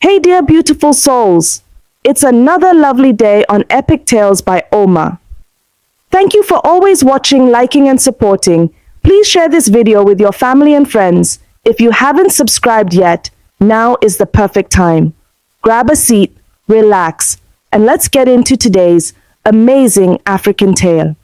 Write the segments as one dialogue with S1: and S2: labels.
S1: Hey dear beautiful souls, it's another lovely day on Epic Tales by Oma. Thank you for always watching, liking and supporting. Please share this video with your family and friends. If you haven't subscribed yet, now is the perfect time. Grab a seat, relax, and let's get into today's amazing African tale.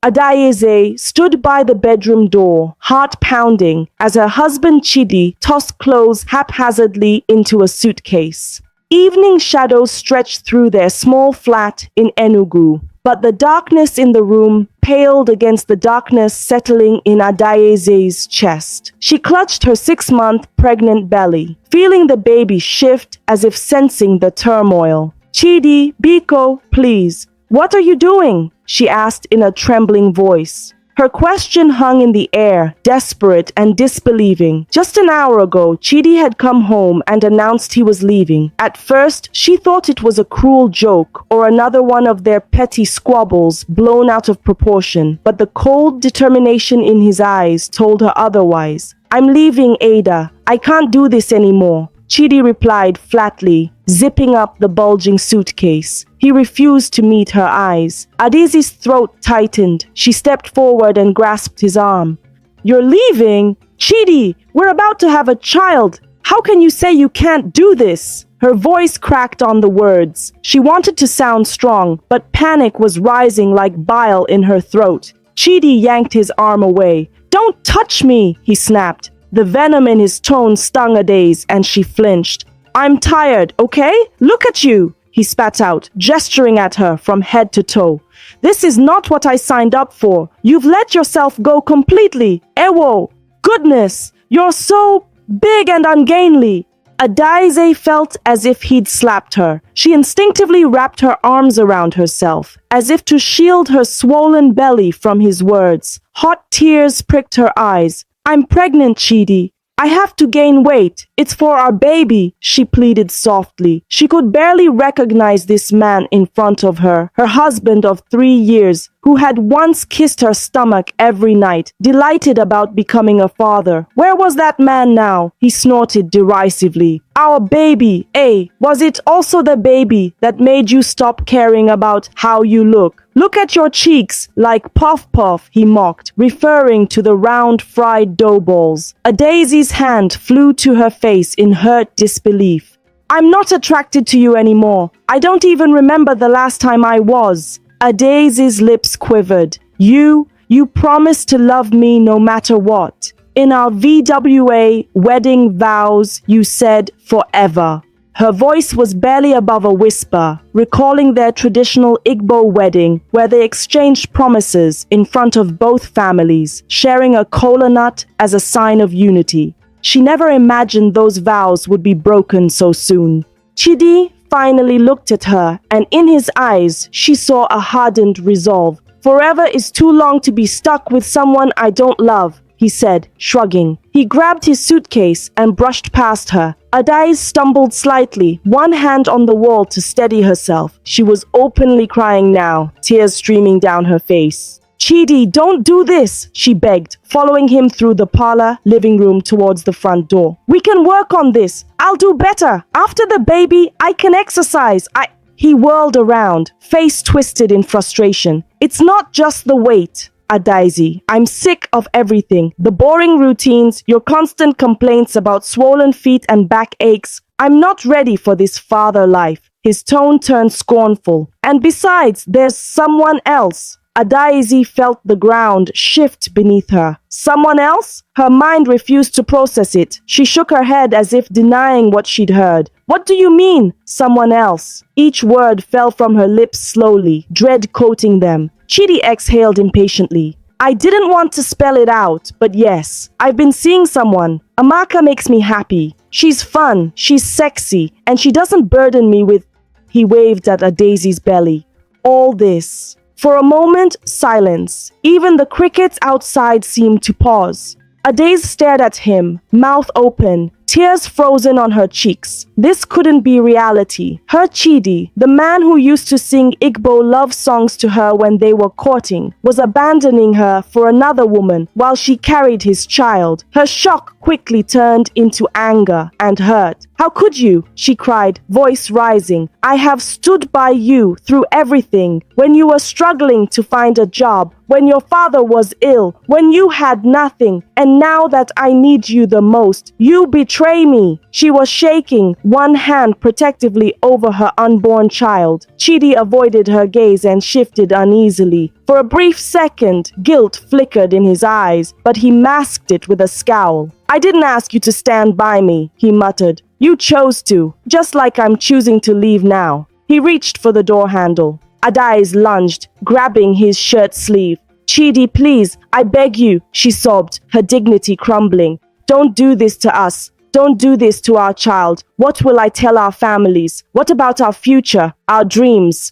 S1: Adayeze stood by the bedroom door, heart pounding, as her husband Chidi tossed clothes haphazardly into a suitcase. Evening shadows stretched through their small flat in Enugu, but the darkness in the room paled against the darkness settling in Adayeze's chest. She clutched her 6-month pregnant belly, feeling the baby shift as if sensing the turmoil. Chidi, Biko, please. What are you doing? She asked in a trembling voice. Her question hung in the air, desperate and disbelieving. Just an hour ago, Chidi had come home and announced he was leaving. At first, she thought it was a cruel joke or another one of their petty squabbles blown out of proportion, but the cold determination in his eyes told her otherwise. I'm leaving, Ada. I can't do this anymore. Chidi replied flatly, zipping up the bulging suitcase. He refused to meet her eyes. Adizi's throat tightened. She stepped forward and grasped his arm. You're leaving? Chidi, we're about to have a child. How can you say you can't do this? Her voice cracked on the words. She wanted to sound strong, but panic was rising like bile in her throat. Chidi yanked his arm away. Don't touch me, he snapped. The venom in his tone stung Adaze, and she flinched. I'm tired, okay? Look at you, he spat out, gesturing at her from head to toe. This is not what I signed up for. You've let yourself go completely. Ewo, goodness, you're so big and ungainly. Adaze felt as if he'd slapped her. She instinctively wrapped her arms around herself, as if to shield her swollen belly from his words. Hot tears pricked her eyes. I'm pregnant, Chidi. I have to gain weight. It's for our baby, she pleaded softly. She could barely recognize this man in front of her, her husband of 3 years, who had once kissed her stomach every night, delighted about becoming a father. Where was that man now? He snorted derisively. Our baby, eh? Was it also the baby that made you stop caring about how you look? Look at your cheeks, like puff puff, he mocked, referring to the round fried dough balls. Adaze's hand flew to her face in hurt disbelief. I'm not attracted to you anymore. I don't even remember the last time I was. Adaze's lips quivered. You promised to love me no matter what. In our VWA wedding vows, you said forever. Her voice was barely above a whisper, recalling their traditional Igbo wedding where they exchanged promises in front of both families, sharing a kola nut as a sign of unity. She never imagined those vows would be broken so soon. Chidi finally looked at her, and in his eyes she saw a hardened resolve. Forever is too long to be stuck with someone I don't love, he said, shrugging. He grabbed his suitcase and brushed past her. Adaze stumbled slightly, one hand on the wall to steady herself. She was openly crying now, tears streaming down her face. Chidi, don't do this, she begged, following him through the parlor, living room towards the front door. We can work on this. I'll do better. After the baby, I can exercise. He whirled around, face twisted in frustration. It's not just the weight, Adaze. I'm sick of everything. The boring routines, your constant complaints about swollen feet and back aches. I'm not ready for this father life. His tone turned scornful. And besides, there's someone else. Adaze felt the ground shift beneath her. Someone else? Her mind refused to process it. She shook her head as if denying what she'd heard. What do you mean, someone else? Each word fell from her lips slowly, dread coating them. Chidi exhaled impatiently. I didn't want to spell it out, but yes, I've been seeing someone. Amaka makes me happy. She's fun, she's sexy, and she doesn't burden me with... He waved at Adaze's belly. All this. For a moment, silence. Even the crickets outside seemed to pause. Adaze stared at him, mouth open, tears frozen on her cheeks. This couldn't be reality. Her Chidi, the man who used to sing Igbo love songs to her when they were courting, was abandoning her for another woman while she carried his child. Her shock quickly turned into anger and hurt. "How could you?" she cried, voice rising. "I have stood by you through everything. When you were struggling to find a job, when your father was ill, when you had nothing, and now that I need you the most, you betray me." She was shaking, one hand protectively over her unborn child. Chidi avoided her gaze and shifted uneasily. For a brief second, guilt flickered in his eyes, but he masked it with a scowl. "I didn't ask you to stand by me," he muttered. "You chose to, just like I'm choosing to leave now." He reached for the door handle. Adais lunged, grabbing his shirt sleeve. "Chidi, please, I beg you," she sobbed, her dignity crumbling. "Don't do this to us. Don't do this to our child. What will I tell our families? What about our future, our dreams?"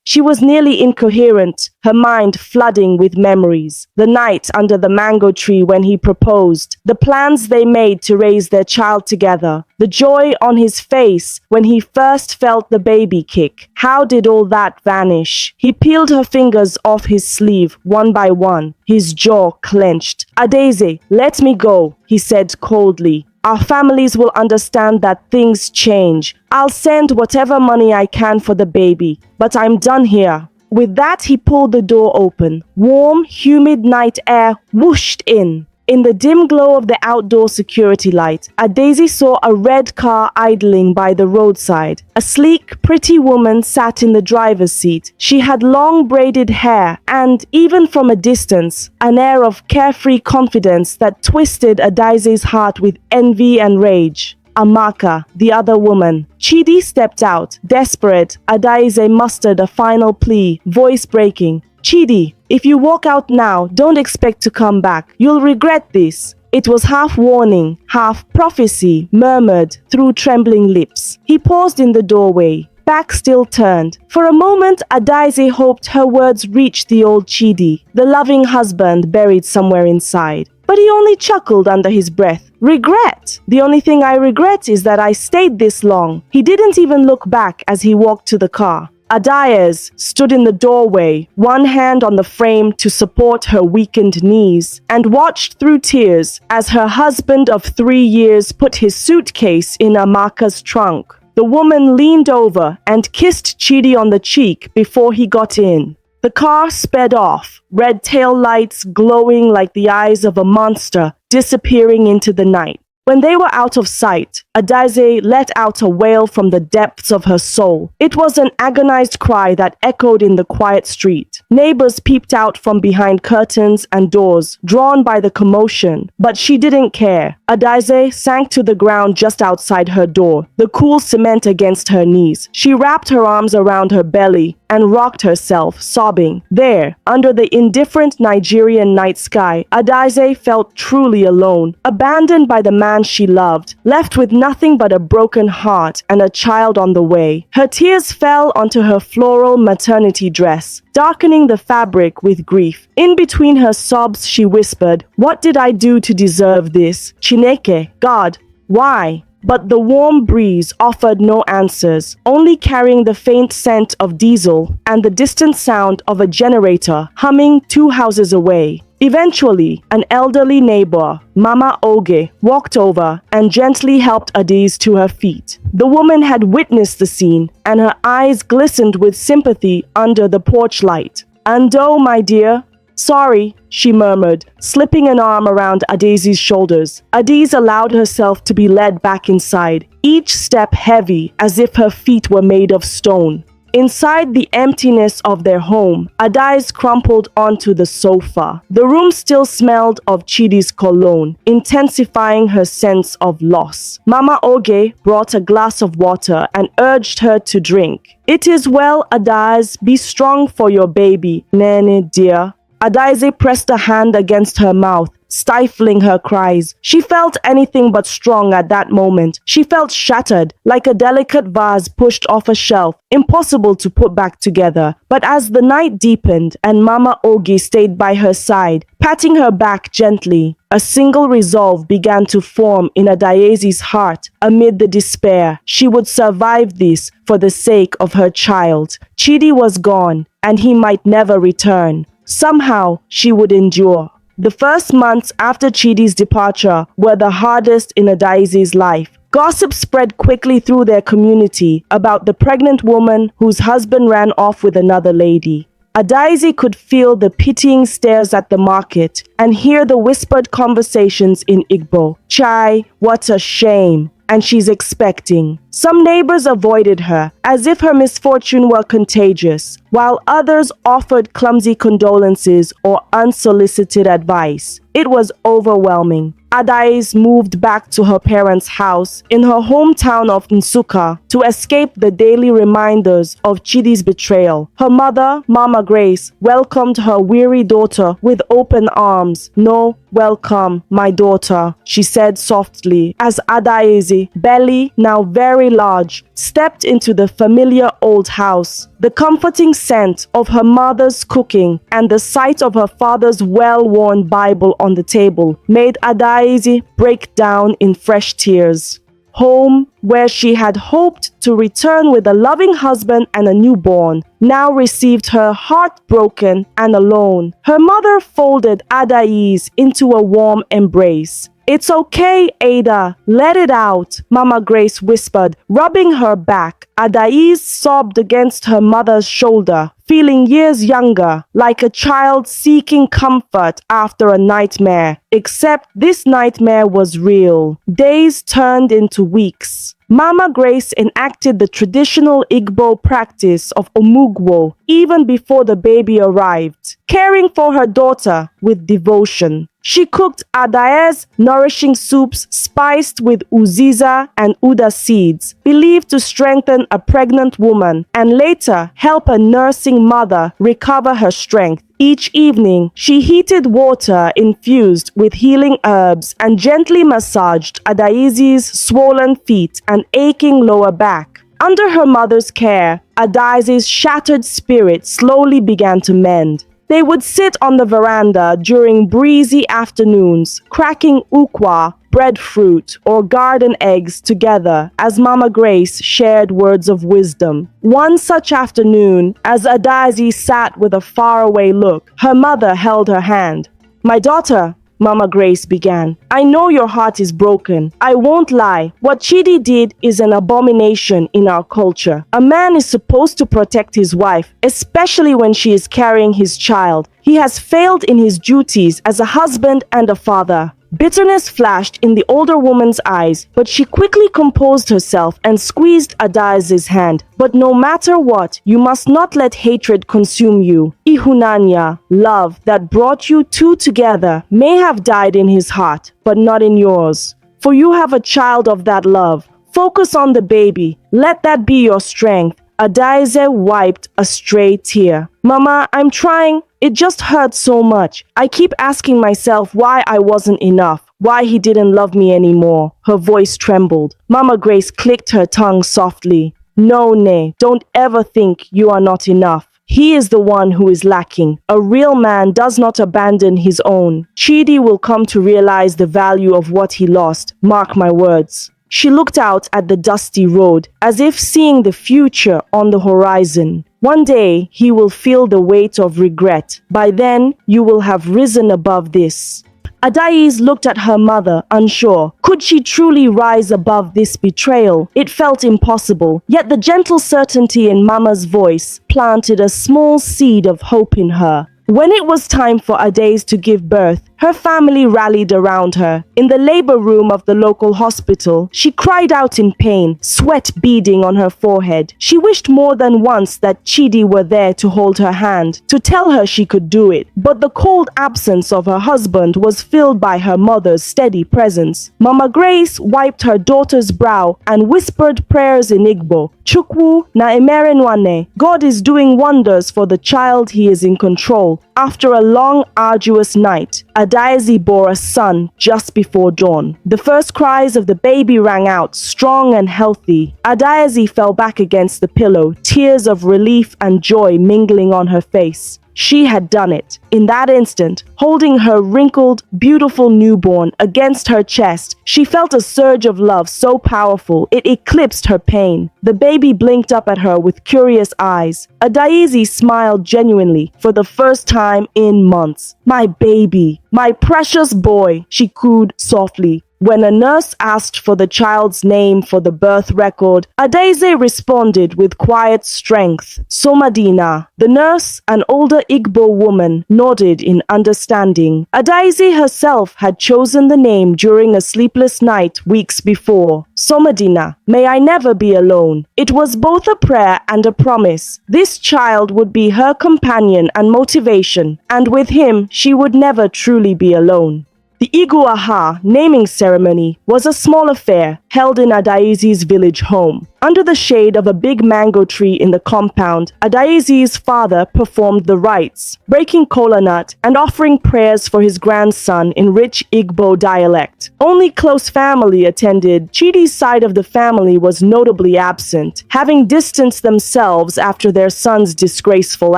S1: She was nearly incoherent, her mind flooding with memories. The night under the mango tree when he proposed, the plans they made to raise their child together, the joy on his face when he first felt the baby kick. How did all that vanish? He peeled her fingers off his sleeve one by one, his jaw clenched. "Adaeze, let me go," he said coldly. "Our families will understand that things change. I'll send whatever money I can for the baby, but I'm done here." With that, he pulled the door open. Warm, humid night air whooshed in. In the dim glow of the outdoor security light, Adaeze saw a red car idling by the roadside. A sleek, pretty woman sat in the driver's seat. She had long braided hair and, even from a distance, an air of carefree confidence that twisted Adaeze's heart with envy and rage. Amaka, the other woman. Chidi stepped out. Desperate, Adaeze mustered a final plea, voice breaking. "Chidi, if you walk out now, don't expect to come back. You'll regret this." It was half warning, half prophecy, murmured through trembling lips. He paused in the doorway, back still turned. For a moment, Adaeze hoped her words reached the old Chidi, the loving husband buried somewhere inside. But he only chuckled under his breath. "Regret? The only thing I regret is that I stayed this long." He didn't even look back as he walked to the car. Adaeze stood in the doorway, one hand on the frame to support her weakened knees, and watched through tears as her husband of 3 years put his suitcase in Amaka's trunk. The woman leaned over and kissed Chidi on the cheek before he got in. The car sped off, red tail lights glowing like the eyes of a monster disappearing into the night. When they were out of sight, Adaeze let out a wail from the depths of her soul. It was an agonized cry that echoed in the quiet street. Neighbors peeped out from behind curtains and doors, drawn by the commotion, but she didn't care. Adaeze sank to the ground just outside her door, the cool cement against her knees. She wrapped her arms around her belly and rocked herself, sobbing. There, under the indifferent Nigerian night sky, Adaeze felt truly alone, abandoned by the man she loved, left with nothing but a broken heart and a child on the way. Her tears fell onto her floral maternity dress, darkening the fabric with grief. In between her sobs, she whispered, "What did I do to deserve this? Chineke, God, why?" But the warm breeze offered no answers, only carrying the faint scent of diesel and the distant sound of a generator humming 2 houses away. Eventually, an elderly neighbor, Mama Oge, walked over and gently helped Adaeze to her feet. The woman had witnessed the scene, and her eyes glistened with sympathy under the porch light. "Ando, my dear." "Sorry," she murmured, slipping an arm around Adaeze's shoulders. Adaeze allowed herself to be led back inside, each step heavy as if her feet were made of stone. Inside the emptiness of their home, Adaeze crumpled onto the sofa. The room still smelled of Chidi's cologne, intensifying her sense of loss. Mama Oge brought a glass of water and urged her to drink. "It is well, Adaeze. Be strong for your baby, Nene dear." Adaeze pressed a hand against her mouth, stifling her cries. She felt anything but strong at that moment. She felt shattered, like a delicate vase pushed off a shelf, impossible to put back together. But as the night deepened and Mama Ogi stayed by her side, patting her back gently, a single resolve began to form in Adaeze's heart amid the despair. She would survive this for the sake of her child. Chidi was gone, and he might never return. Somehow, she would endure. The first months after Chidi's departure were the hardest in Adaeze's life. Gossip spread quickly through their community about the pregnant woman whose husband ran off with another lady. Adaeze could feel the pitying stares at the market and hear the whispered conversations in Igbo. Chai, what a shame. And she's expecting. Some neighbors avoided her, as if her misfortune were contagious, while others offered clumsy condolences or unsolicited advice. It was overwhelming. Adaeze moved back to her parents' house in her hometown of Nsukka to escape the daily reminders of Chidi's betrayal. Her mother, Mama Grace, welcomed her weary daughter with open arms. "No, welcome, my daughter," she said softly, as Adaeze, belly now very large, stepped into the familiar old house. The comforting scent of her mother's cooking and the sight of her father's well-worn Bible on the table made Adaeze break down in fresh tears. Home, where she had hoped to return with a loving husband and a newborn, now received her heartbroken and alone. Her mother folded Adaeze into a warm embrace. "It's okay, Ada. Let it out," Mama Grace whispered, rubbing her back. Adaeze sobbed against her mother's shoulder, feeling years younger, like a child seeking comfort after a nightmare. Except this nightmare was real. Days turned into weeks. Mama Grace enacted the traditional Igbo practice of omugwo even before the baby arrived, caring for her daughter with devotion. She cooked Adaeze nourishing soups spiced with uziza and uda seeds, believed to strengthen a pregnant woman, and later help a nursing mother recover her strength. Each evening, she heated water infused with healing herbs and gently massaged Adaeze's swollen feet and aching lower back. Under her mother's care, Adaeze's shattered spirit slowly began to mend. They would sit on the veranda during breezy afternoons, cracking ukwa, breadfruit, or garden eggs together as Mama Grace shared words of wisdom. One such afternoon, as Adaeze sat with a faraway look, her mother held her hand. "My daughter," Mama Grace began, "I know your heart is broken. I won't lie. What Chidi did is an abomination in our culture. A man is supposed to protect his wife, especially when she is carrying his child. He has failed in his duties as a husband and a father." Bitterness flashed in the older woman's eyes, but she quickly composed herself and squeezed Adaeze's hand. "But no matter what, you must not let hatred consume you. Ihunanya, love that brought you two together, may have died in his heart, but not in yours. For you have a child of that love. Focus on the baby. Let that be your strength." Adaeze wiped a stray tear. "Mama, I'm trying. It just hurts so much. I keep asking myself why I wasn't enough, why he didn't love me anymore." Her voice trembled. Mama Grace clicked her tongue softly. "No, Nay, don't ever think you are not enough. He is the one who is lacking. A real man does not abandon his own. Chidi will come to realize the value of what he lost. Mark my words." She looked out at the dusty road, as if seeing the future on the horizon. "One day, he will feel the weight of regret. By then, you will have risen above this." Adaeze looked at her mother, unsure. Could she truly rise above this betrayal? It felt impossible, yet the gentle certainty in Mama's voice planted a small seed of hope in her. When it was time for Adaeze to give birth, her family rallied around her. In the labor room of the local hospital, she cried out in pain, sweat beading on her forehead. She wished more than once that Chidi were there to hold her hand, to tell her she could do it. But the cold absence of her husband was filled by her mother's steady presence. Mama Grace wiped her daughter's brow and whispered prayers in Igbo. "Chukwu na emere nwane." God is doing wonders for the child. He is in control. After a long, arduous night, Adaeze bore a son just before dawn. The first cries of the baby rang out, strong and healthy. Adaeze fell back against the pillow, tears of relief and joy mingling on her face. She had done it. In that instant, holding her wrinkled, beautiful newborn against her chest, she felt a surge of love so powerful it eclipsed her pain. The baby blinked up at her with curious eyes. Adaeze smiled genuinely for the first time in months. "My baby, my precious boy," she cooed softly. When a nurse asked for the child's name for the birth record, Adaeze responded with quiet strength, "Somadina." The nurse, an older Igbo woman, nodded in understanding. Adaeze herself had chosen the name during a sleepless night weeks before. "Somadina, may I never be alone." It was both a prayer and a promise. This child would be her companion and motivation, and with him she would never truly be alone. The Iguaha naming ceremony was a small affair held in Adaeze's village home. Under the shade of a big mango tree in the compound, Adaeze's father performed the rites, breaking kola nut and offering prayers for his grandson in rich Igbo dialect. Only close family attended. Chidi's side of the family was notably absent, having distanced themselves after their son's disgraceful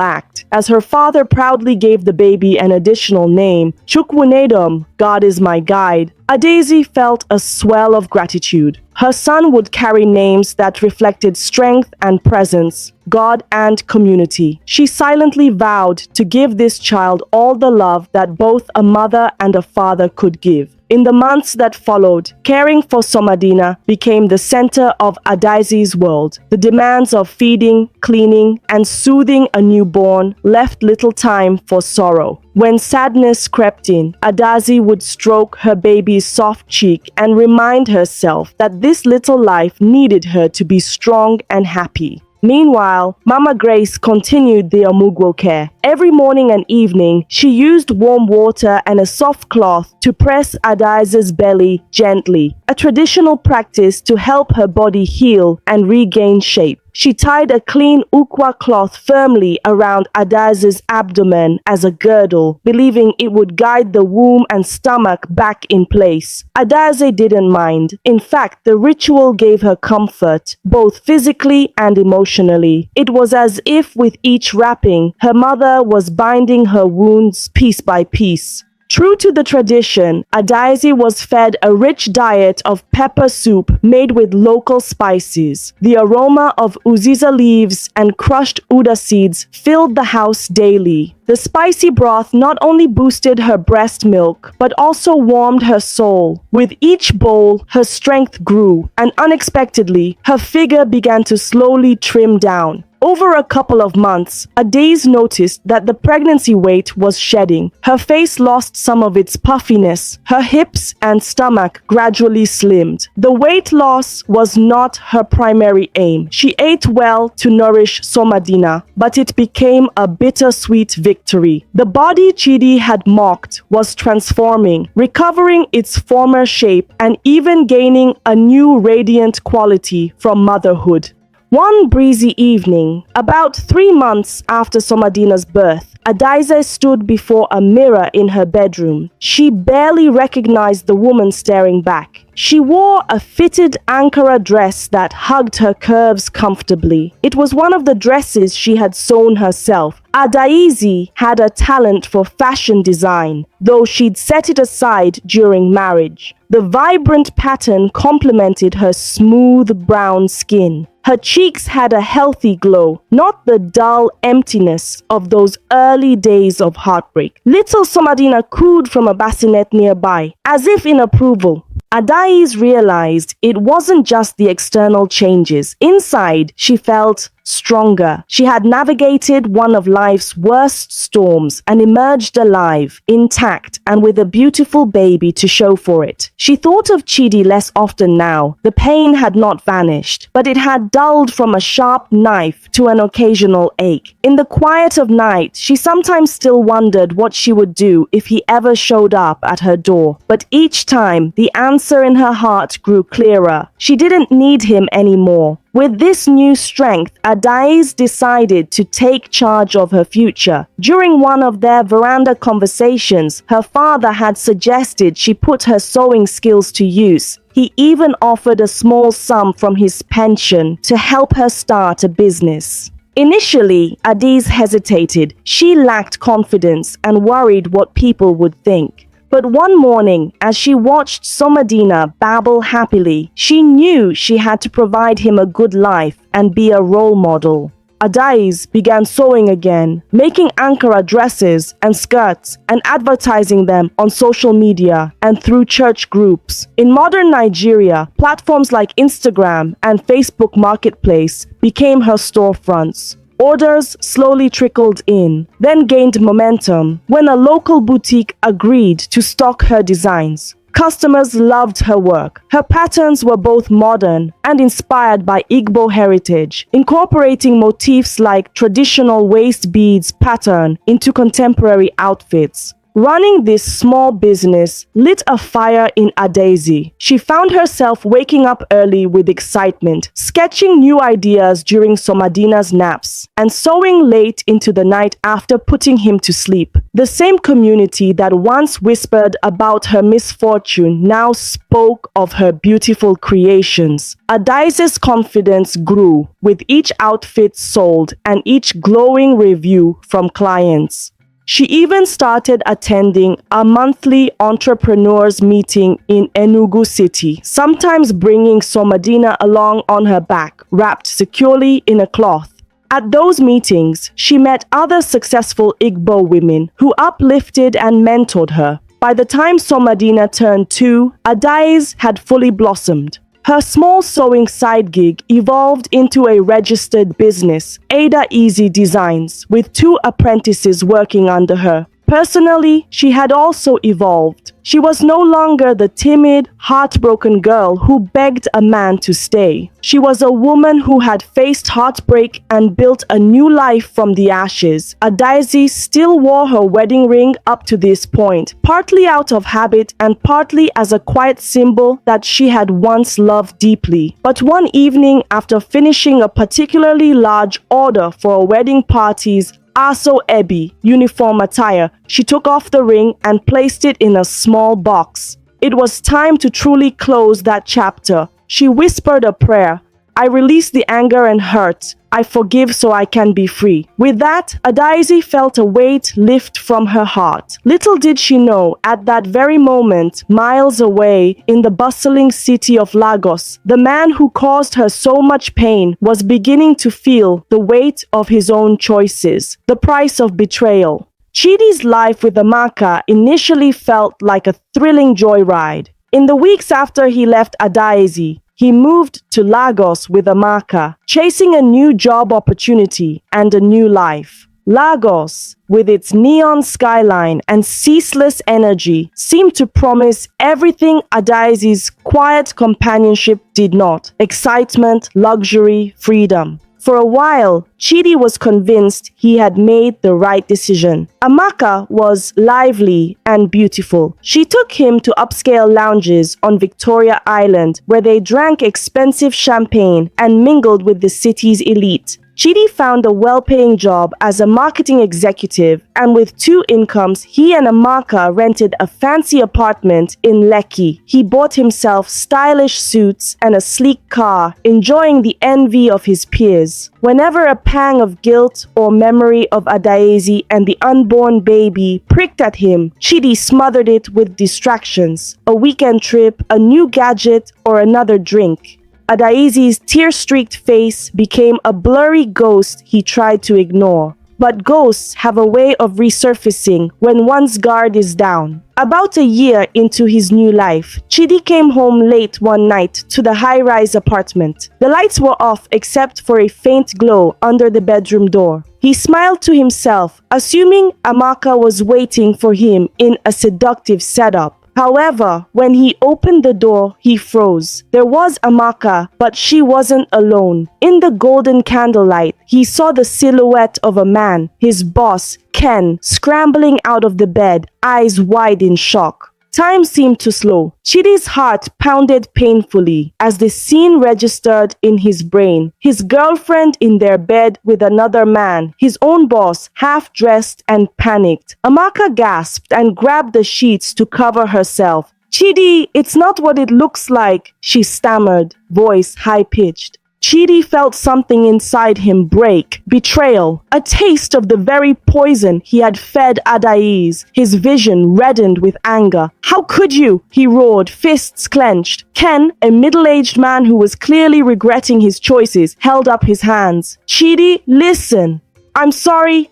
S1: act. As her father proudly gave the baby an additional name, Chukwunedom, God is my guide, Adaeze felt a swell of gratitude. Her son would carry names that reflected strength and presence, God and community. She silently vowed to give this child all the love that both a mother and a father could give. In the months that followed, caring for Somadina became the center of Adaeze's world. The demands of feeding, cleaning, and soothing a newborn left little time for sorrow. When sadness crept in, Adaeze would stroke her baby's soft cheek and remind herself that this little life needed her to be strong and happy. Meanwhile, Mama Grace continued the Omugwo care. Every morning and evening, she used warm water and a soft cloth to press Adaeze's belly gently, a traditional practice to help her body heal and regain shape. She tied a clean ukwa cloth firmly around Adaeze's abdomen as a girdle, believing it would guide the womb and stomach back in place. Adaeze didn't mind. In fact, the ritual gave her comfort, both physically and emotionally. It was as if with each wrapping, her mother was binding her wounds piece by piece. True to the tradition, Adaeze was fed a rich diet of pepper soup made with local spices. The aroma of uziza leaves and crushed uda seeds filled the house daily. The spicy broth not only boosted her breast milk, but also warmed her soul. With each bowl, her strength grew, and unexpectedly, her figure began to slowly trim down. Over a couple of months, Adaeze noticed that the pregnancy weight was shedding. Her face lost some of its puffiness. Her hips and stomach gradually slimmed. The weight loss was not her primary aim. She ate well to nourish Somadina, but it became a bittersweet victory. The body Chidi had mocked was transforming, recovering its former shape and even gaining a new radiant quality from motherhood. One breezy evening, about 3 months after Somadina's birth, Adaeze stood before a mirror in her bedroom. She barely recognized the woman staring back. She wore a fitted Ankara dress that hugged her curves comfortably. It was one of the dresses she had sewn herself. Adaeze had a talent for fashion design, though she'd set it aside during marriage. The vibrant pattern complemented her smooth brown skin. Her cheeks had a healthy glow, not the dull emptiness of those early days of heartbreak. Little Somadina cooed from a bassinet nearby, as if in approval. Adaeze realized it wasn't just the external changes. Inside, she felt stronger. She had navigated one of life's worst storms and emerged alive, intact, and with a beautiful baby to show for it. She thought of Chidi less often now. The pain had not vanished, but it had dulled from a sharp knife to an occasional ache. In the quiet of night, she sometimes still wondered what she would do if he ever showed up at her door. But each time, the answer in her heart grew clearer. She didn't need him anymore. With this new strength, Adais decided to take charge of her future. During one of their veranda conversations, her father had suggested she put her sewing skills to use. He even offered a small sum from his pension to help her start a business. Initially, Adais hesitated. She lacked confidence and worried what people would think. But one morning, as she watched Somadina babble happily, she knew she had to provide him a good life and be a role model. Adais began sewing again, making Ankara dresses and skirts and advertising them on social media and through church groups. In modern Nigeria, platforms like Instagram and Facebook Marketplace became her storefronts. Orders slowly trickled in, then gained momentum when a local boutique agreed to stock her designs. Customers loved her work. Her patterns were both modern and inspired by Igbo heritage, incorporating motifs like traditional waist beads pattern into contemporary outfits. Running this small business lit a fire in Adesi. She found herself waking up early with excitement, sketching new ideas during Somadina's naps, and sewing late into the night after putting him to sleep. The same community that once whispered about her misfortune now spoke of her beautiful creations. Adaise's confidence grew with each outfit sold and each glowing review from clients. She even started attending a monthly entrepreneurs meeting in Enugu city, sometimes bringing Somadina along on her back, wrapped securely in a cloth. At those meetings, she met other successful Igbo women who uplifted and mentored her. By the time Somadina turned 2, Adais had fully blossomed. Her small sewing side gig evolved into a registered business, Ada Easy Designs, with 2 apprentices working under her. Personally, she had also evolved. She was no longer the timid, heartbroken girl who begged a man to stay. She was a woman who had faced heartbreak and built a new life from the ashes. Adaisi still wore her wedding ring up to this point, partly out of habit and partly as a quiet symbol that she had once loved deeply. But one evening, after finishing a particularly large order for a wedding party's Aso Ebi uniform attire, she took off the ring and placed it in a small box. It was time to truly close that chapter. She whispered a prayer. I release the anger and hurt. I forgive so I can be free. With that, Adaisi felt a weight lift from her heart. Little did she know, at that very moment, miles away in the bustling city of Lagos, the man who caused her so much pain was beginning to feel the weight of his own choices, the price of betrayal. Chidi's life with Amaka initially felt like a thrilling joyride. In the weeks after he left Adaisi, he moved to Lagos with Amaka, chasing a new job opportunity and a new life. Lagos, with its neon skyline and ceaseless energy, seemed to promise everything Adaisi's quiet companionship did not: excitement, luxury, freedom. For a while, Chidi was convinced he had made the right decision. Amaka was lively and beautiful. She took him to upscale lounges on Victoria Island where they drank expensive champagne and mingled with the city's elite. Chidi found a well-paying job as a marketing executive, and with 2 incomes, he and Amaka rented a fancy apartment in Lekki. He bought himself stylish suits and a sleek car, enjoying the envy of his peers. Whenever a pang of guilt or memory of Adaezi and the unborn baby pricked at him, Chidi smothered it with distractions: a weekend trip, a new gadget, or another drink. Adaezi's tear-streaked face became a blurry ghost he tried to ignore. But ghosts have a way of resurfacing when one's guard is down. About a year into his new life, Chidi came home late one night to the high-rise apartment. The lights were off except for a faint glow under the bedroom door. He smiled to himself, assuming Amaka was waiting for him in a seductive setup. However, when he opened the door, he froze. There was Amaka, but she wasn't alone. In the golden candlelight, he saw the silhouette of a man, his boss, Ken, scrambling out of the bed, eyes wide in shock. Time seemed to slow. Chidi's heart pounded painfully as the scene registered in his brain. His girlfriend in their bed with another man, his own boss, half-dressed and panicked. Amaka gasped and grabbed the sheets to cover herself. "Chidi, it's not what it looks like," she stammered, voice high-pitched. Chidi felt something inside him break. Betrayal. A taste of the very poison he had fed Adais. His vision reddened with anger. "How could you?" he roared, fists clenched. Ken, a middle-aged man who was clearly regretting his choices, held up his hands. "Chidi, listen. I'm sorry,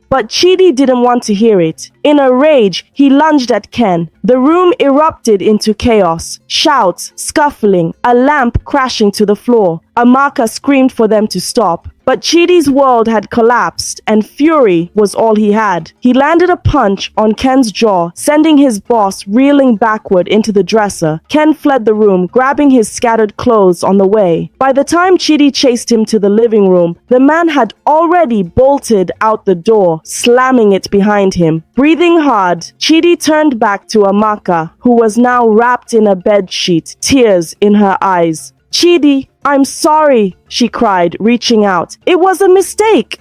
S1: But Chidi didn't want to hear it. In a rage, he lunged at Ken. The room erupted into chaos. Shouts, scuffling, a lamp crashing to the floor. Amaka screamed for them to stop. But Chidi's world had collapsed, and fury was all he had. He landed a punch on Ken's jaw, sending his boss reeling backward into the dresser. Ken fled the room, grabbing his scattered clothes on the way. By the time Chidi chased him to the living room, the man had already bolted out the door, slamming it behind him. Breathing hard, Chidi turned back to Amaka, who was now wrapped in a bedsheet, tears in her eyes. "Chidi, I'm sorry," she cried, reaching out. "It was a mistake.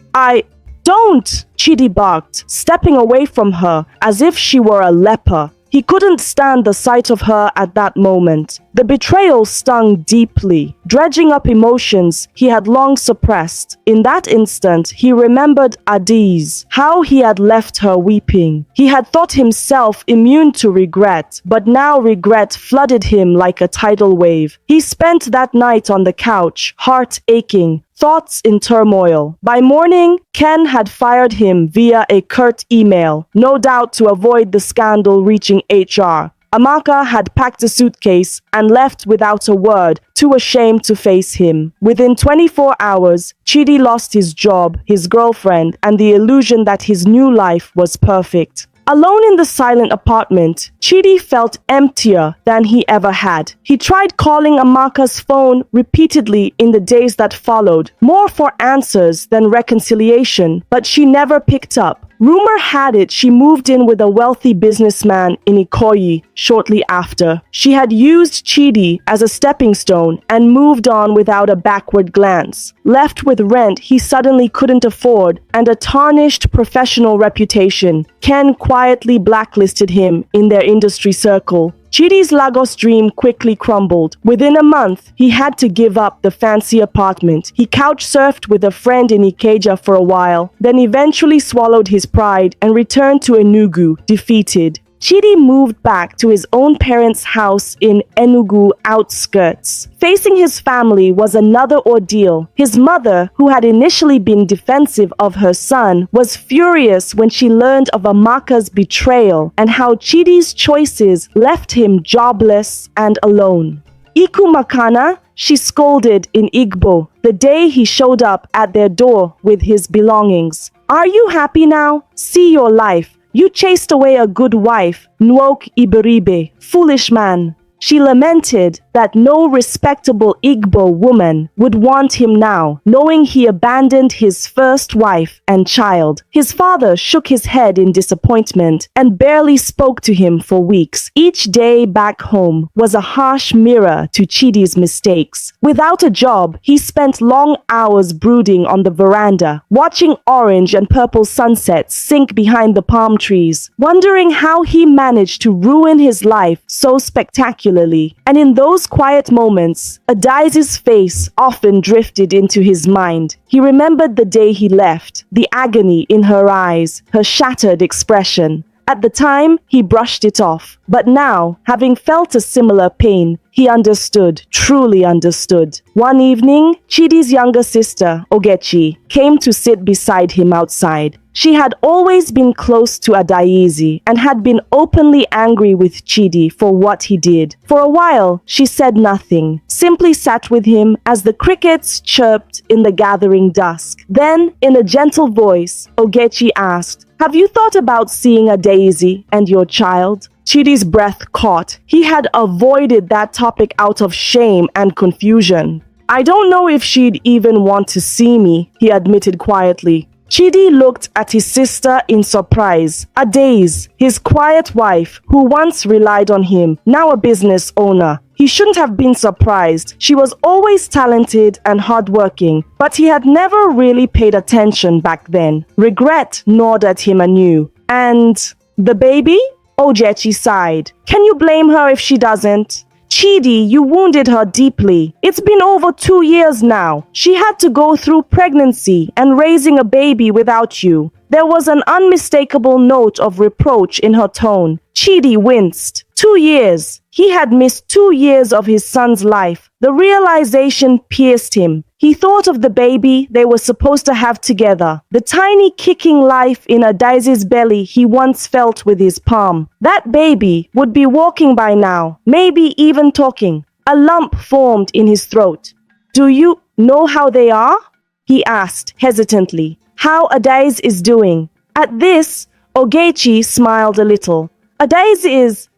S1: Don't," Chidi barked, stepping away from her as if she were a leper. He couldn't stand the sight of her at that moment. The betrayal stung deeply, dredging up emotions he had long suppressed. In that instant, he remembered Adis, how he had left her weeping. He had thought himself immune to regret, but now regret flooded him like a tidal wave. He spent that night on the couch, heart aching, thoughts in turmoil. By morning, Ken had fired him via a curt email, no doubt to avoid the scandal reaching HR. Amaka had packed a suitcase and left without a word, too ashamed to face him. Within 24 hours, Chidi lost his job, his girlfriend, and the illusion that his new life was perfect. Alone in the silent apartment, Chidi felt emptier than he ever had. He tried calling Amaka's phone repeatedly in the days that followed, more for answers than reconciliation, but she never picked up. Rumor had it she moved in with a wealthy businessman in Ikoyi shortly after. She had used Chidi as a stepping stone and moved on without a backward glance. Left with rent he suddenly couldn't afford and a tarnished professional reputation, Ken quietly blacklisted him in their industry circle. Chidi's Lagos dream quickly crumbled. Within a month, he had to give up the fancy apartment. He couch-surfed with a friend in Ikeja for a while, then eventually swallowed his pride and returned to Enugu, defeated. Chidi moved back to his own parents' house in Enugu outskirts. Facing his family was another ordeal. His mother, who had initially been defensive of her son, was furious when she learned of Amaka's betrayal and how Chidi's choices left him jobless and alone. "Iku Makana," she scolded in Igbo the day he showed up at their door with his belongings. "Are you happy now? See your life. You chased away a good wife, Nwok Iberibe, foolish man." She lamented that no respectable Igbo woman would want him now, knowing he abandoned his first wife and child. His father shook his head in disappointment and barely spoke to him for weeks. Each day back home was a harsh mirror to Chidi's mistakes. Without a job, he spent long hours brooding on the veranda, watching orange and purple sunsets sink behind the palm trees, wondering how he managed to ruin his life so spectacularly. And in those quiet moments, Adai's face often drifted into his mind. He remembered the day he left, the agony in her eyes, her shattered expression. At the time, he brushed it off. But now, having felt a similar pain, he understood, truly understood. One evening, Chidi's younger sister, Ogechi, came to sit beside him outside. She had always been close to Adaizi and had been openly angry with Chidi for what he did. For a while, she said nothing, simply sat with him as the crickets chirped in the gathering dusk. Then, in a gentle voice, Ogechi asked, "Have you thought about seeing Adaizi and your child?" Chidi's breath caught. He had avoided that topic out of shame and confusion. "I don't know if she'd even want to see me," he admitted quietly. Chidi looked at his sister in surprise. Adaeze, his quiet wife, who once relied on him, now a business owner. He shouldn't have been surprised. She was always talented and hardworking, but he had never really paid attention back then. Regret gnawed at him anew. And the baby? Ogechi sighed. Can you blame her if she doesn't? Chidi, you wounded her deeply. It's been over 2 years now. She had to go through pregnancy and raising a baby without you. There was an unmistakable note of reproach in her tone. Chidi winced. 2 years. He had missed 2 years of his son's life. The realization pierced him. He thought of the baby they were supposed to have together, the tiny kicking life in Adaeze's belly he once felt with his palm. That baby would be walking by now, maybe even talking. A lump formed in his throat. Do you know how they are? He asked hesitantly. How Adaeze is doing. At this, Ogechi smiled a little. Adaeze is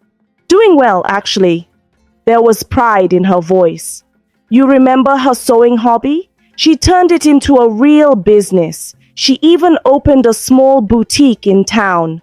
S1: doing well, actually. There was pride in her voice. You remember her sewing hobby? She turned it into a real business. She even opened a small boutique in town.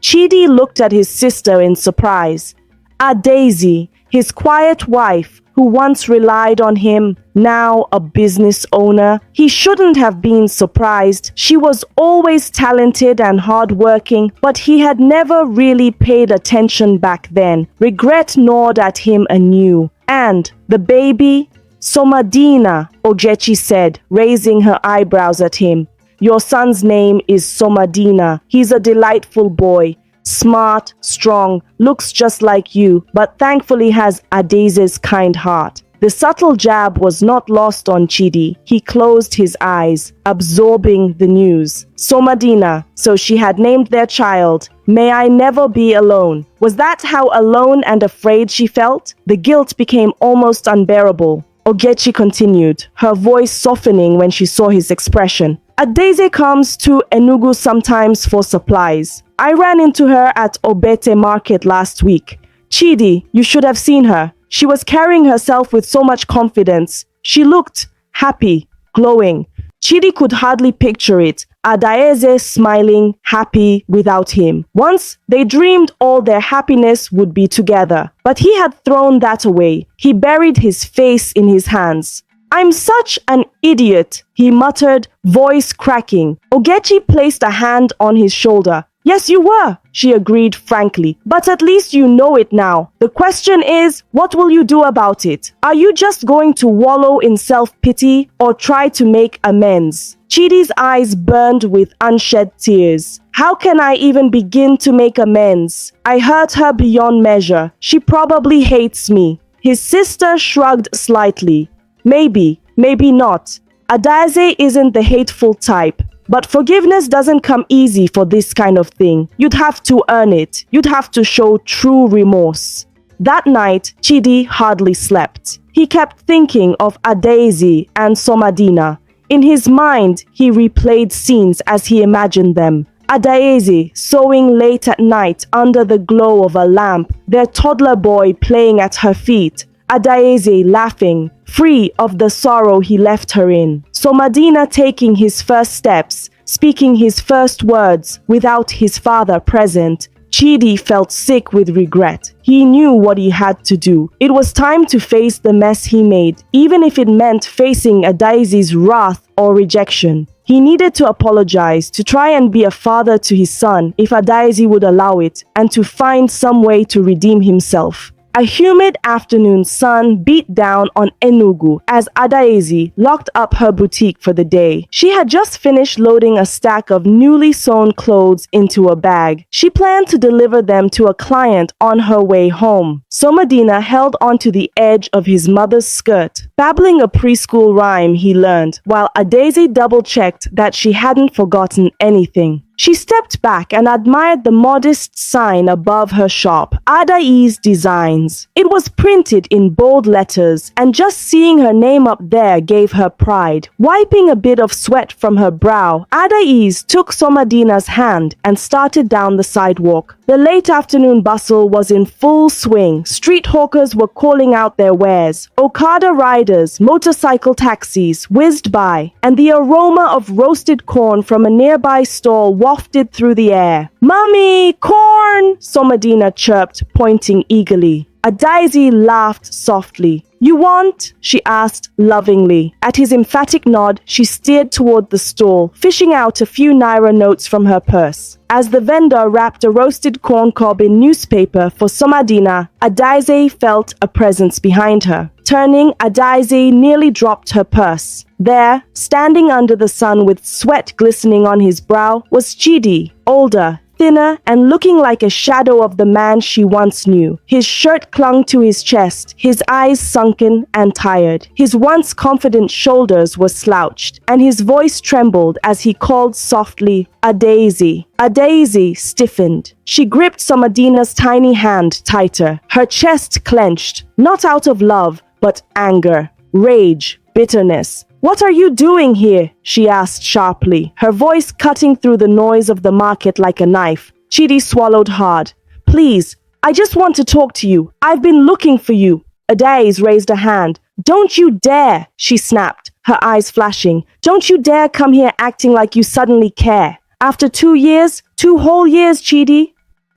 S1: Chidi looked at his sister in surprise. Adaeze, his quiet wife, who once relied on him, now a business owner. He shouldn't have been surprised. She was always talented and hardworking, but he had never really paid attention back then. Regret gnawed at him anew. And the baby? Somadina, Ogechi said, raising her eyebrows at him. Your son's name is Somadina. He's a delightful boy. Smart, strong, looks just like you, but thankfully has Adaeze's kind heart. The subtle jab was not lost on Chidi. He closed his eyes, absorbing the news. Somadina, so she had named their child. May I never be alone. Was that how alone and afraid she felt? The guilt became almost unbearable. Ogechi continued, her voice softening when she saw his expression. Adaeze comes to Enugu sometimes for supplies. I ran into her at Obete Market last week. Chidi, you should have seen her. She was carrying herself with so much confidence. She looked happy, glowing. Chidi could hardly picture it. Adaeze smiling, happy without him. Once they dreamed all their happiness would be together. But he had thrown that away. He buried his face in his hands. I'm such an idiot, he muttered, voice cracking. Ogechi placed a hand on his shoulder. Yes, you were, she agreed frankly. But at least you know it now. The question is, what will you do about it? Are you just going to wallow in self-pity or try to make amends? Chidi's eyes burned with unshed tears. How can I even begin to make amends? I hurt her beyond measure. She probably hates me. His sister shrugged slightly. Maybe, maybe not. Adaeze isn't the hateful type. But forgiveness doesn't come easy for this kind of thing. You'd have to earn it. You'd have to show true remorse. That night, Chidi hardly slept. He kept thinking of Adaeze and Somadina. In his mind, he replayed scenes as he imagined them. Adaeze sewing late at night under the glow of a lamp, their toddler boy playing at her feet. Adaeze laughing, free of the sorrow he left her in. Somadina taking his first steps, speaking his first words without his father present. Chidi felt sick with regret. He knew what he had to do. It was time to face the mess he made, even if it meant facing Adaeze's wrath or rejection. He needed to apologize, to try and be a father to his son if Adaeze would allow it, and to find some way to redeem himself. A humid afternoon sun beat down on Enugu as Adaeze locked up her boutique for the day. She had just finished loading a stack of newly sewn clothes into a bag. She planned to deliver them to a client on her way home. Somadina held onto the edge of his mother's skirt, babbling a preschool rhyme he learned, while Adaeze double-checked that she hadn't forgotten anything. She stepped back and admired the modest sign above her shop, Adaeze Designs. It was printed in bold letters, and just seeing her name up there gave her pride. Wiping a bit of sweat from her brow, Adaeze took Somadina's hand and started down the sidewalk. The late afternoon bustle was in full swing. Street hawkers were calling out their wares. Okada riders, motorcycle taxis whizzed by, and the aroma of roasted corn from a nearby stall wafted through the air. "Mummy, corn!" Somadina chirped, pointing eagerly. Adaize laughed softly. "You want?" she asked lovingly. At his emphatic nod, she steered toward the stall, fishing out a few naira notes from her purse. As the vendor wrapped a roasted corn cob in newspaper for Somadina, Adaize felt a presence behind her. Turning, Adaize nearly dropped her purse. There, standing under the sun with sweat glistening on his brow, was Chidi, older, thinner, and looking like a shadow of the man she once knew. His shirt clung to his chest, his eyes sunken and tired. His once confident shoulders were slouched, and his voice trembled as he called softly, "Adaize." Adaize stiffened. She gripped Somadina's tiny hand tighter, her chest clenched, not out of love, but anger, rage, bitterness. "What are you doing here?" she asked sharply, her voice cutting through the noise of the market like a knife. Chidi swallowed hard. "Please, I just want to talk to you. I've been looking for you." Adaize raised a hand. "Don't you dare," she snapped, her eyes flashing. "Don't you dare come here acting like you suddenly care. After 2 years, 2 whole years, Chidi."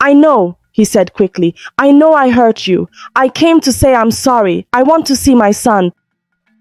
S1: "I know," he said quickly. "I know I hurt you. I came to say I'm sorry. I want to see my son."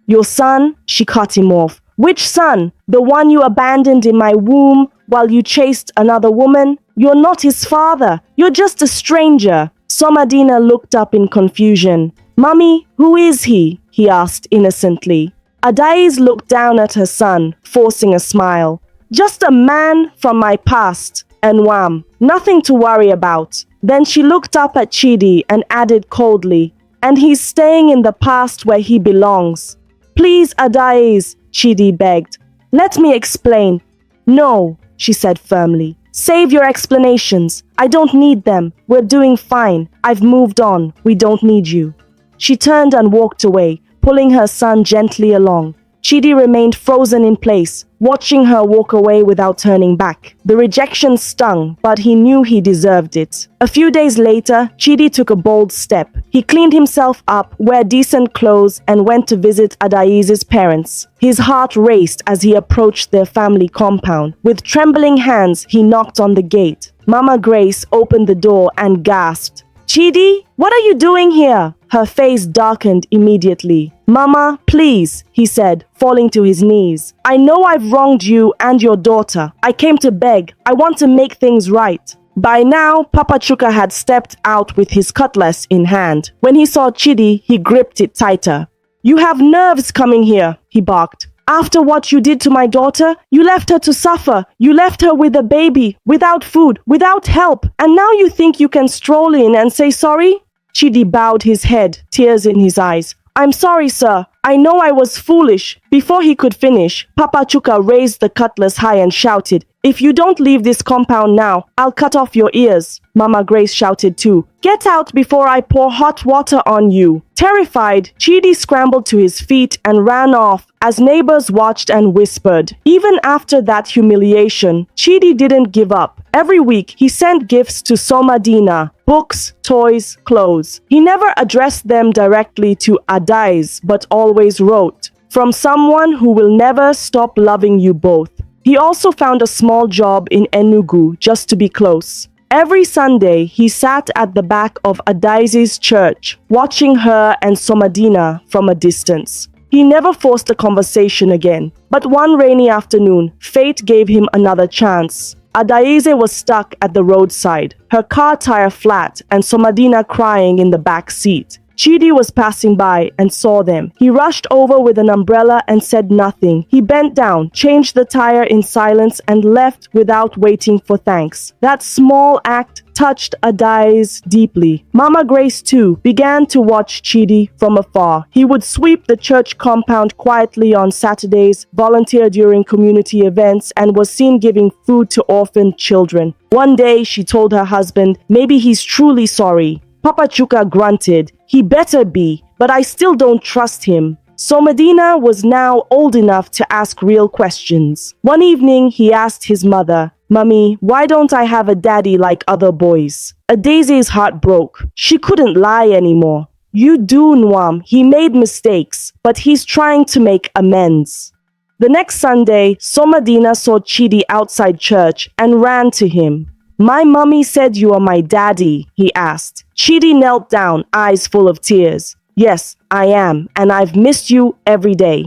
S1: "Your son?" She cut him off. "Which son? The one you abandoned in my womb while you chased another woman? You're not his father. You're just a stranger." Somadina looked up in confusion. "Mummy, who is he?" he asked innocently. Adaize looked down at her son, forcing a smile. "Just a man from my past, and wham, nothing to worry about." Then she looked up at Chidi and added coldly, "And he's staying in the past where he belongs." "Please, Adaize," Chidi begged. "Let me explain." "No," she said firmly. "Save your explanations. I don't need them. We're doing fine. I've moved on. We don't need you." She turned and walked away, pulling her son gently along. Chidi remained frozen in place, watching her walk away without turning back. The rejection stung, but he knew he deserved it. A few days later, Chidi took a bold step. He cleaned himself up, wore decent clothes, and went to visit Adaize's parents. His heart raced as he approached their family compound. With trembling hands, he knocked on the gate. Mama Grace opened the door and gasped, "Chidi, what are you doing here?" Her face darkened immediately. "Mama, please," he said, falling to his knees. "I know I've wronged you and your daughter. I came to beg. I want to make things right." By now, Papa Chuka had stepped out with his cutlass in hand. When he saw Chidi, he gripped it tighter. "You have nerves coming here," he barked. "After what you did to my daughter, you left her to suffer. You left her with a baby, without food, without help. And now you think you can stroll in and say sorry?" Chidi bowed his head, tears in his eyes. "I'm sorry, sir. I know I was foolish." Before he could finish, Papa Chuka raised the cutlass high and shouted, "If you don't leave this compound now, I'll cut off your ears." Mama Grace shouted too, "Get out before I pour hot water on you." Terrified, Chidi scrambled to his feet and ran off as neighbors watched and whispered. Even after that humiliation, Chidi didn't give up. Every week, he sent gifts to Somadina, books, toys, clothes. He never addressed them directly to Adaize, but always wrote, "From someone who will never stop loving you both." He also found a small job in Enugu just to be close. Every Sunday, he sat at the back of Adaize's church, watching her and Somadina from a distance. He never forced a conversation again. But one rainy afternoon, fate gave him another chance. Adaize was stuck at the roadside, her car tire flat and Somadina crying in the back seat. Chidi was passing by and saw them. He rushed over with an umbrella and said nothing. He bent down, changed the tire in silence, and left without waiting for thanks. That small act touched Adaize deeply. Mama Grace, too, began to watch Chidi from afar. He would sweep the church compound quietly on Saturdays, volunteer during community events, and was seen giving food to orphaned children. One day, she told her husband, maybe he's truly sorry. Papa Chuka grunted, he better be, but I still don't trust him. Somadina was now old enough to ask real questions. One evening, he asked his mother, "Mummy, why don't I have a daddy like other boys?" Adaisy's heart broke. She couldn't lie anymore. "You do, Nwam. He made mistakes, but he's trying to make amends." The next Sunday, Somadina saw Chidi outside church and ran to him. "My mummy said you are my daddy," he asked. Chidi knelt down, eyes full of tears. "Yes, I am, and I've missed you every day."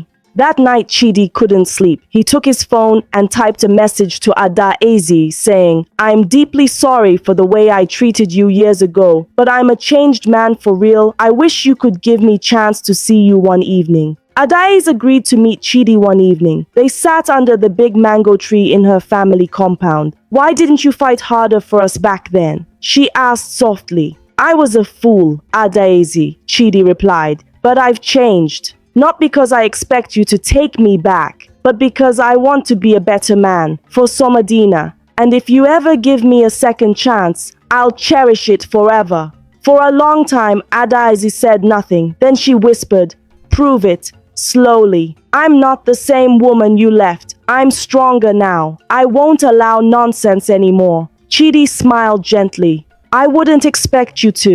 S1: That night, Chidi couldn't sleep. He took his phone and typed a message to Adaeze saying, "I'm deeply sorry for the way I treated you years ago, but I'm a changed man for real. I wish you could give me chance to see you one evening." Adaeze agreed to meet Chidi one evening. They sat under the big mango tree in her family compound. "Why didn't you fight harder for us back then?" she asked softly. "I was a fool, Adaeze," Chidi replied, "but I've changed. Not because I expect you to take me back, but because I want to be a better man for Somadina. And if you ever give me a second chance, I'll cherish it forever." For a long time, Adaeze said nothing. Then she whispered, "Prove it." Slowly, "I'm not the same woman you left. I'm stronger now. I won't allow nonsense anymore." Chidi smiled gently. "I wouldn't expect you to."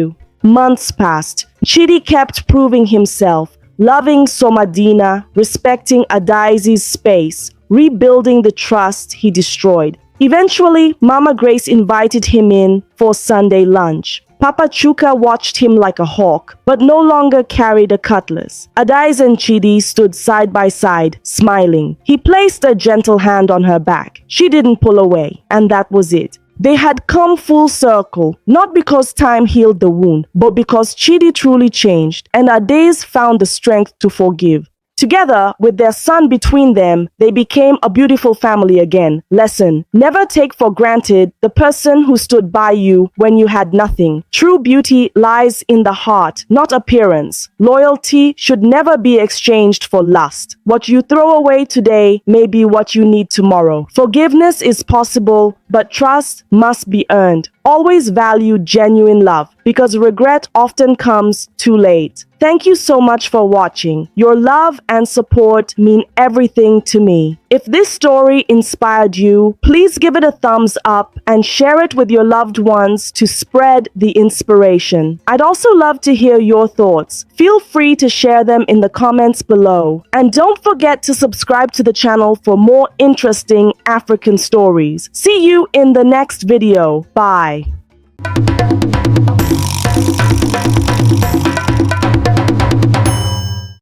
S1: Months passed. Chidi kept proving himself, loving Somadina, respecting Adaeze's space, rebuilding the trust he destroyed. Eventually, Mama Grace invited him in for Sunday lunch. Papa Chuka watched him like a hawk, but no longer carried a cutlass. Adaeze and Chidi stood side by side, smiling. He placed a gentle hand on her back. She didn't pull away, and that was it. They had come full circle, not because time healed the wound, but because Chidi truly changed, and Adaeze found the strength to forgive. Together, with their son between them, they became a beautiful family again. Lesson: never take for granted the person who stood by you when you had nothing. True beauty lies in the heart, not appearance. Loyalty should never be exchanged for lust. What you throw away today may be what you need tomorrow. Forgiveness is possible, but trust must be earned. Always value genuine love, because regret often comes too late. Thank you so much for watching. Your love and support mean everything to me. If this story inspired you, please give it a thumbs up and share it with your loved ones to spread the inspiration. I'd also love to hear your thoughts. Feel free to share them in the comments below. And don't forget to subscribe to the channel for more interesting African stories. See you in the next video. Bye.